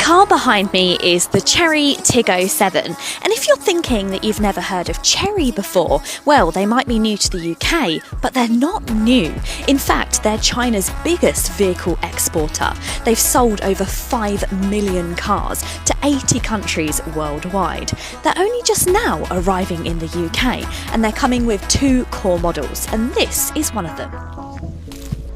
car behind me is the Chery Tiggo 7, and if you're thinking that you've never heard of Chery before, well, they might be new to the UK, but they're not new. In fact, they're China's biggest vehicle exporter. They've sold over 5 million cars to 80 countries worldwide. They're only just now arriving in the UK, and they're coming with 2 core models, and this is one of them.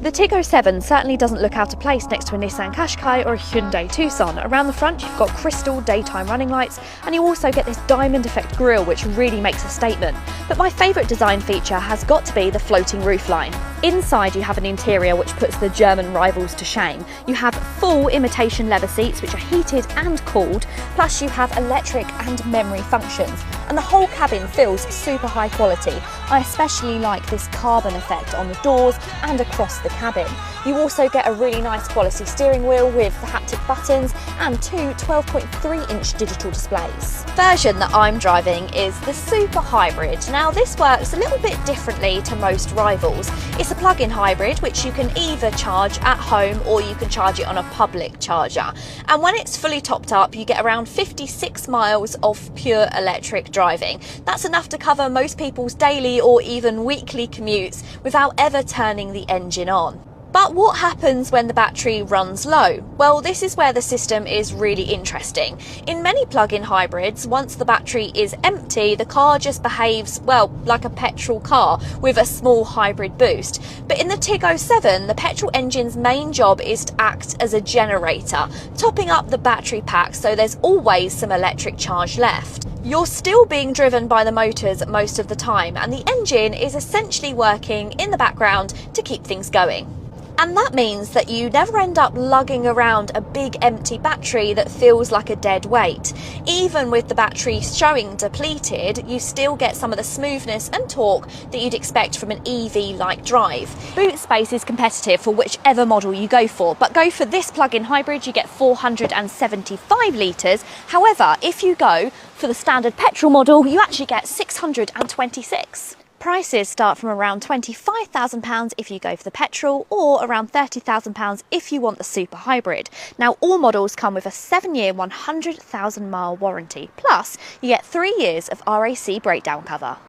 The Tiggo 7 certainly doesn't look out of place next to a Nissan Qashqai or a Hyundai Tucson. Around the front you've got crystal daytime running lights, and you also get this diamond effect grille which really makes a statement. But my favourite design feature has got to be the floating roofline. Inside you have an interior which puts the German rivals to shame. You have full imitation leather seats which are heated and cooled, plus you have electric and memory functions, and the whole cabin feels super high quality. I especially like this carbon effect on the doors and across the cabin. You also get a really nice quality steering wheel with the haptic buttons and 2 12.3-inch digital displays. The version that I'm driving is the Super Hybrid. Now this works a little bit differently to most rivals. It's a plug-in hybrid which you can either charge at home or you can charge it on a public charger. And when it's fully topped up, you get around 56 miles of pure electric driving. That's enough to cover most people's daily or even weekly commutes without ever turning the engine on. But what happens when the battery runs low? Well, this is where the system is really interesting. In many plug-in hybrids, once the battery is empty, the car just behaves, well, like a petrol car with a small hybrid boost. But in the Tiggo 7, the petrol engine's main job is to act as a generator, topping up the battery pack so there's always some electric charge left. You're still being driven by the motors most of the time, and the engine is essentially working in the background to keep things going. And that means that you never end up lugging around a big empty battery that feels like a dead weight. Even with the battery showing depleted, you still get some of the smoothness and torque that you'd expect from an EV-like drive. Boot space is competitive for whichever model you go for, but go for this plug-in hybrid you get 475 litres. However, if you go for the standard petrol model, you actually get 626. Prices start from around £25,000 if you go for the petrol, or around £30,000 if you want the super hybrid. Now all models come with a 7-year 100,000 mile warranty, plus you get 3 years of RAC breakdown cover.